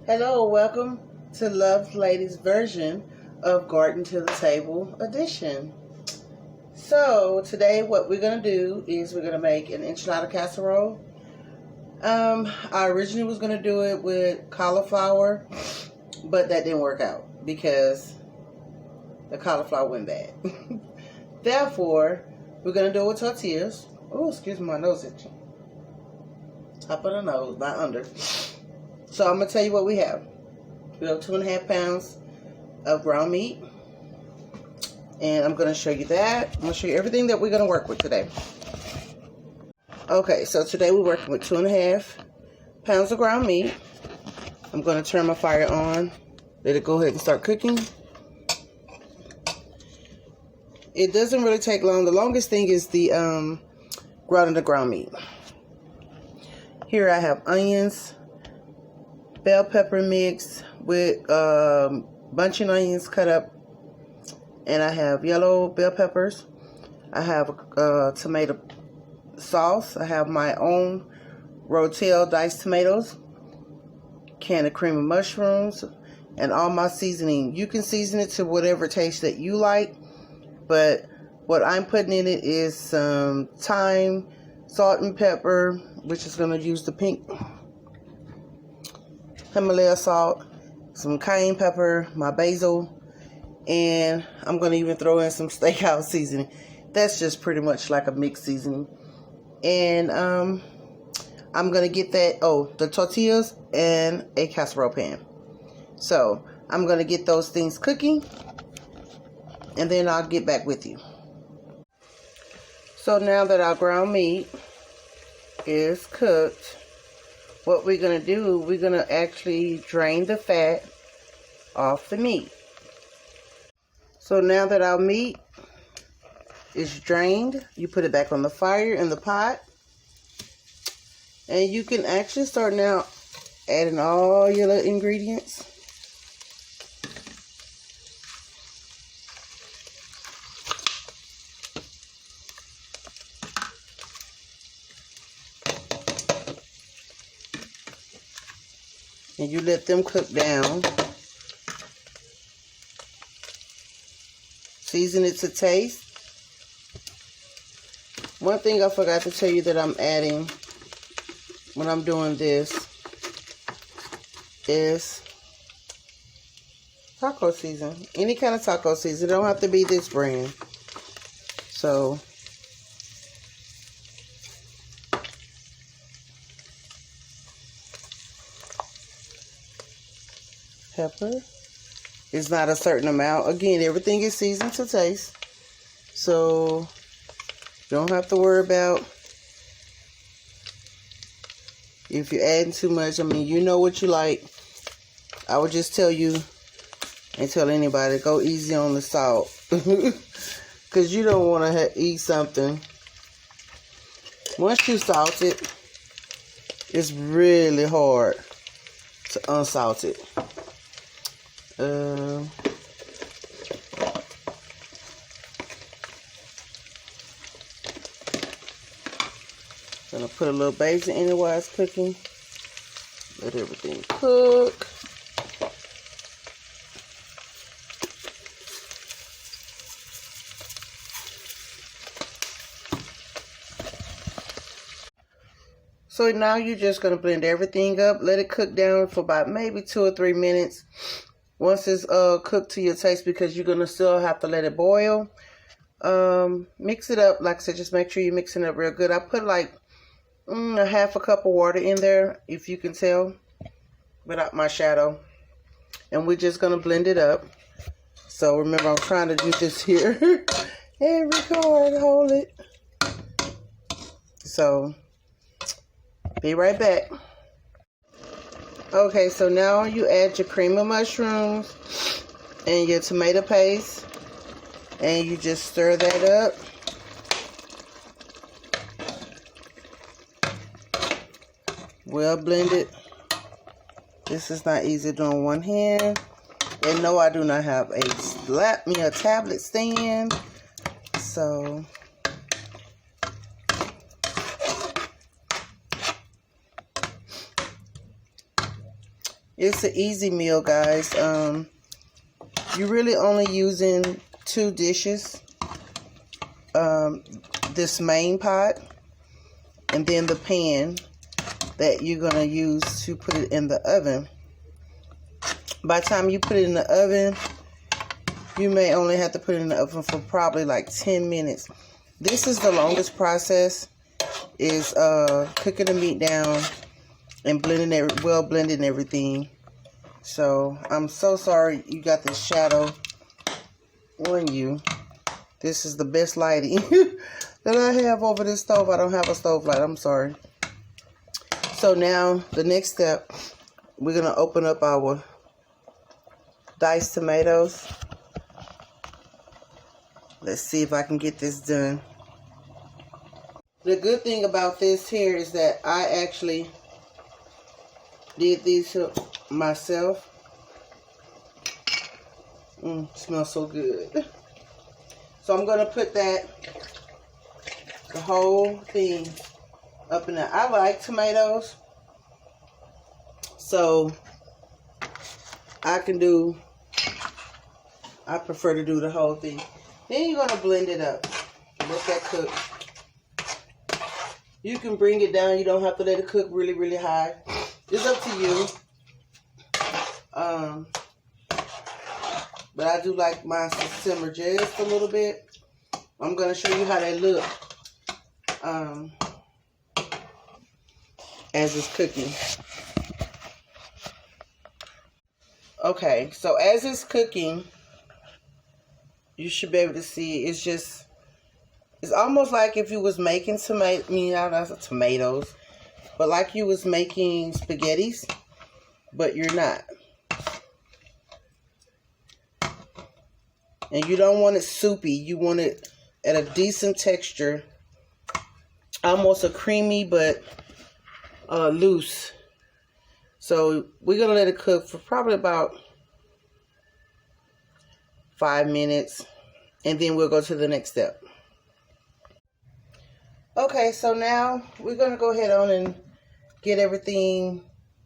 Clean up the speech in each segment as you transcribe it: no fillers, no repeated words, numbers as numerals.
Hello, welcome to Lovelady's version of Garden to the Table edition. So today what we're going to do is we're going to make an enchilada casserole. I originally was going to do it with cauliflower, but that didn't work out because the cauliflower went bad. Therefore, we're going to do it with tortillas. Oh, excuse me, my nose itching. Top of the nose, not under. So I'm going to tell you what we have. We have 2.5 pounds of ground meat. And I'm going to show you that. I'm going to show you everything that we're going to work with today. Okay, so today we're working with 2.5 pounds of ground meat. I'm going to turn my fire on. Let it go ahead and start cooking. It doesn't really take long. The longest thing is the grounding the ground meat. Here I have onions, bell pepper mix with bunching onions cut up, and I have yellow bell peppers. I have tomato sauce. I have my own Rotel diced tomatoes, can of cream of mushrooms, and all my seasoning. You can season it to whatever taste that you like, but what I'm putting in it is some thyme, salt and pepper, which is going to use the pink Himalaya salt, some cayenne pepper, my basil, and I'm going to even throw in some steakhouse seasoning. That's just pretty much like a mixed seasoning. And I'm going to get that, the tortillas and a casserole pan. So I'm going to get those things cooking, and then I'll get back with you. So now that our ground meat is cooked, what we're going to do, we're going to actually drain the fat off the meat. So now that our meat is drained, you put it back on the fire in the pot. And you can actually start now adding all your little ingredients. And you let them cook down. Season it to taste. One thing I forgot to tell you that I'm adding when I'm doing this is taco season. Any kind of taco season. It don't have to be this brand. So pepper is not a certain amount. Again, everything is seasoned to taste, so you don't have to worry about if you're adding too much. I mean, you know what you like. I would just tell you and tell anybody, go easy on the salt, because you don't want to eat something. Once you salt it, it's really hard to unsalt it. Gonna put a little basil in it while it's cooking. Let everything cook. So now you're just gonna blend everything up. Let it cook down for about maybe 2 or 3 minutes. Once it's cooked to your taste, because you're going to still have to let it boil. Mix it up. Like I said, just make sure you're mixing it up real good. I put like a half a cup of water in there, if you can tell, without my shadow. And we're just going to blend it up. So remember, I'm trying to do this here and record, hold it. So be right back. Okay, so now you add your cream of mushrooms and your tomato paste, and you just stir that up. Well blended. This is not easy doing one hand. And no, I do not have a tablet stand. So It's an easy meal, guys. You're really only using 2 dishes. This main pot and then the pan that you're going to use to put it in the oven. By the time you put it in the oven, you may only have to put it in the oven for probably like 10 minutes. This is the longest process, is cooking the meat down and blending it, blending everything. So I'm so sorry you got this shadow on you. This is the best lighting that I have over this stove. I don't have a stove light. I'm sorry. So now the next step, we're going to open up our diced tomatoes. Let's see if I can get this done. The good thing about this here is that I actually did these myself. Smells so good. So I'm going to put the whole thing up in there. I like tomatoes, so I prefer to do the whole thing. Then you're going to blend it up. Let that cook. You can bring it down. You don't have to let it cook really, really high. It's up to you. But I do like mine to simmer just a little bit. I'm going to show you how they look as it's cooking. Okay, so as it's cooking, you should be able to see it's almost like if you was making tomatoes, but like you was making spaghettis, but you're not. And you don't want it soupy. You want it at a decent texture. Almost a creamy, but loose. So we're going to let it cook for probably about 5 minutes. And then we'll go to the next step. Okay, so now we're going to go ahead on and get everything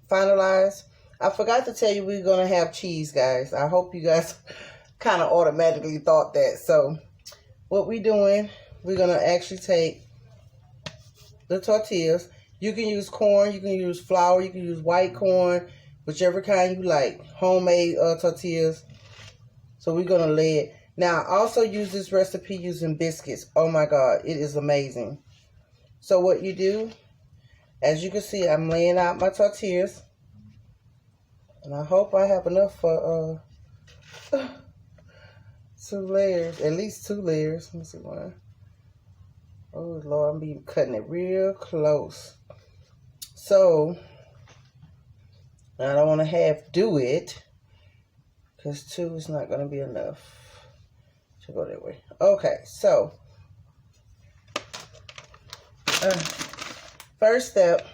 finalized. I forgot to tell you we're going to have cheese, guys. I hope you guys kind of automatically thought that. So what we're doing, we're going to actually take the tortillas. You can use corn, you can use flour, you can use white corn, whichever kind you like. Homemade tortillas. So we're going to lay it. Now, I also use this recipe using biscuits. Oh my God, it is amazing. So what you do, as you can see, I'm laying out my tortillas. And I hope I have enough for 2 layers, at least 2 layers. Let me see one. Oh Lord, I'm cutting it real close. So I don't want to half do it, because 2 is not going to be enough to go that way. Okay, so first step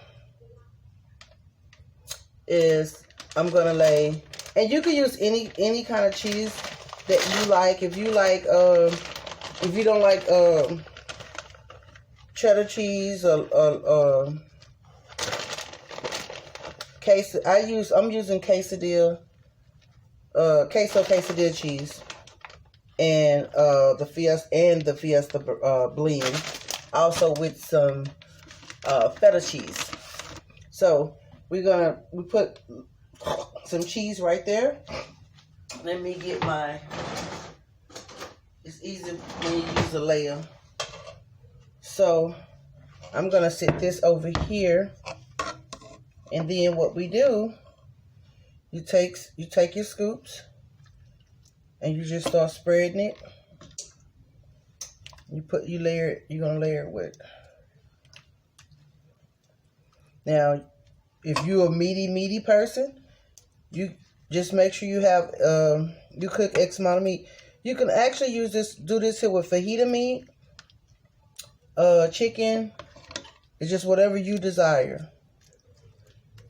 is I'm going to lay, and you can use any kind of cheese that you like. If you like, if you don't like cheddar cheese or I'm using queso quesadilla cheese and the Fiesta blend, also with some feta cheese. So we put some cheese right there. Let me get it's easy when you use a layer. So I'm gonna sit this over here, and then what we do, you take your scoops and you just start spreading it. You're gonna layer it with. Now, if you're a meaty person, you just make sure you have you cook X amount of meat. You can actually do this here with fajita meat, chicken. It's just whatever you desire.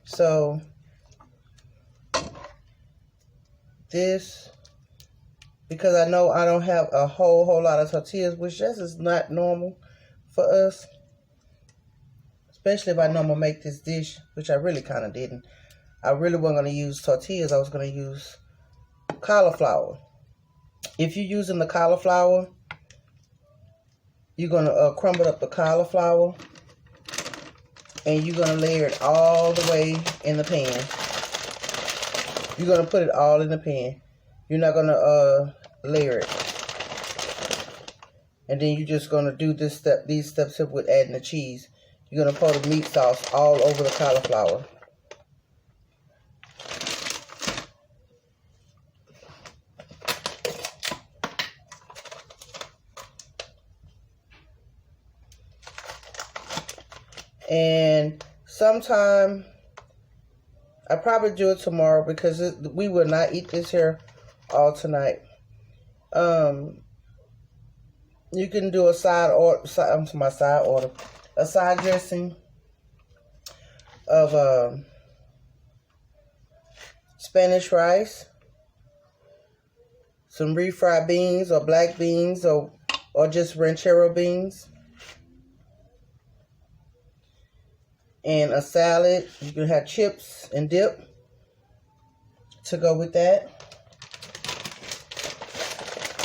So this, because I know I don't have a whole lot of tortillas, which just is not normal for us. Especially if I know I'm gonna make this dish, which I really kind of didn't. I really wasn't going to use tortillas. I was going to use cauliflower. If you're using the cauliflower, you're going to crumble up the cauliflower, and you're going to layer it all the way in the pan. You're going to put it all in the pan. You're not going to layer it. And then you're just going to do these steps here with adding the cheese. You're going to pour the meat sauce all over the cauliflower. And sometime, I probably do it tomorrow because we will not eat this here all tonight. You can do a side dressing of Spanish rice, some refried beans or black beans or just ranchero beans, and a salad. You can have chips and dip to go with that.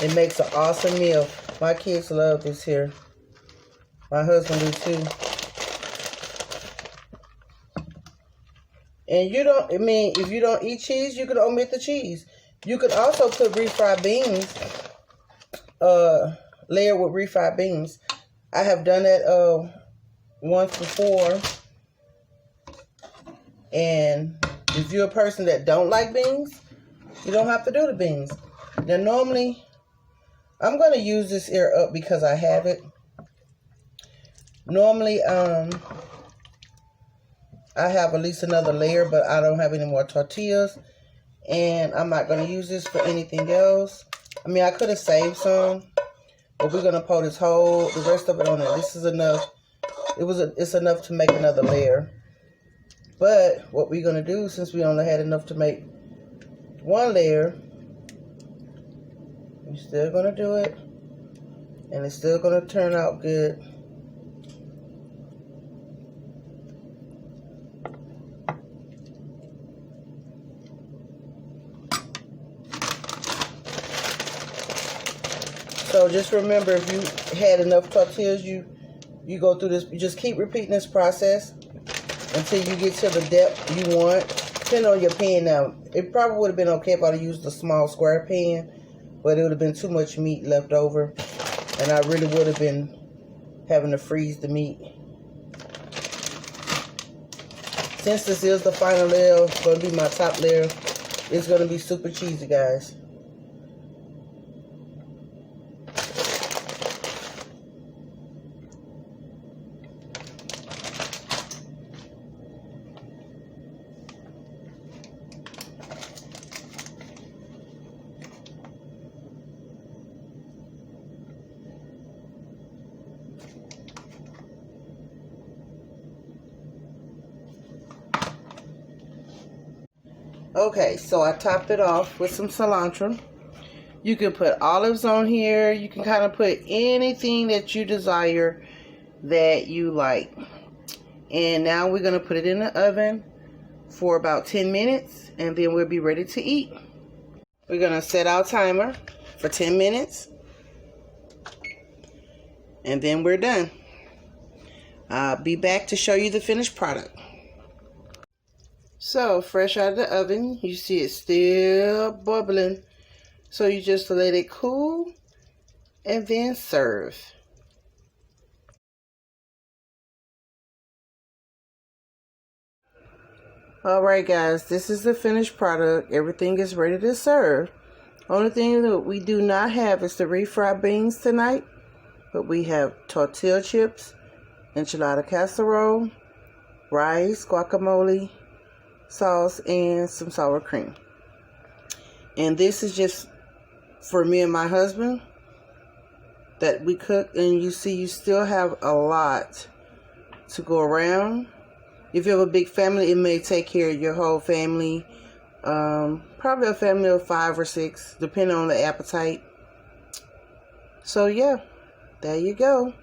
It makes an awesome meal. My kids love this here. My husband do too. And if you don't eat cheese, you can omit the cheese. You could also put refried beans, layered with refried beans. I have done that once before. And if you're a person that don't like beans, you don't have to do the beans. Now, normally, I'm going to use this here up because I have it. Normally, I have at least another layer, but I don't have any more tortillas. And I'm not going to use this for anything else. I mean, I could have saved some, but we're going to pour the rest of it on there. This is enough. It's enough to make another layer. But what we're going to do, since we only had enough to make one layer, we're still going to do it. And it's still going to turn out good. So just remember, if you had enough tortillas, you go through this. You just keep repeating this process until you get to the depth you want. Depending on your pan now. It probably would have been okay if I'd used the small square pan, but it would have been too much meat left over. And I really would have been having to freeze the meat. Since this is the final layer, it's going to be my top layer. It's going to be super cheesy, guys. Okay, so I topped it off with some cilantro. You can put olives on here. You can kind of put anything that you desire that you like. And now we're going to put it in the oven for about 10 minutes, and then we'll be ready to eat. We're going to set our timer for 10 minutes, and then we're done. I'll be back to show you the finished product. So, fresh out of the oven, you see it's still bubbling. So you just let it cool and then serve. Alright guys, this is the finished product. Everything is ready to serve. Only thing that we do not have is the refried beans tonight. But we have tortilla chips, enchilada casserole, rice, guacamole, sauce, and some sour cream. And this is just for me and my husband that we cook. And you see, you still have a lot to go around. If you have a big family, it may take care of your whole family. Probably a family of 5 or 6, depending on the appetite. So yeah, there you go.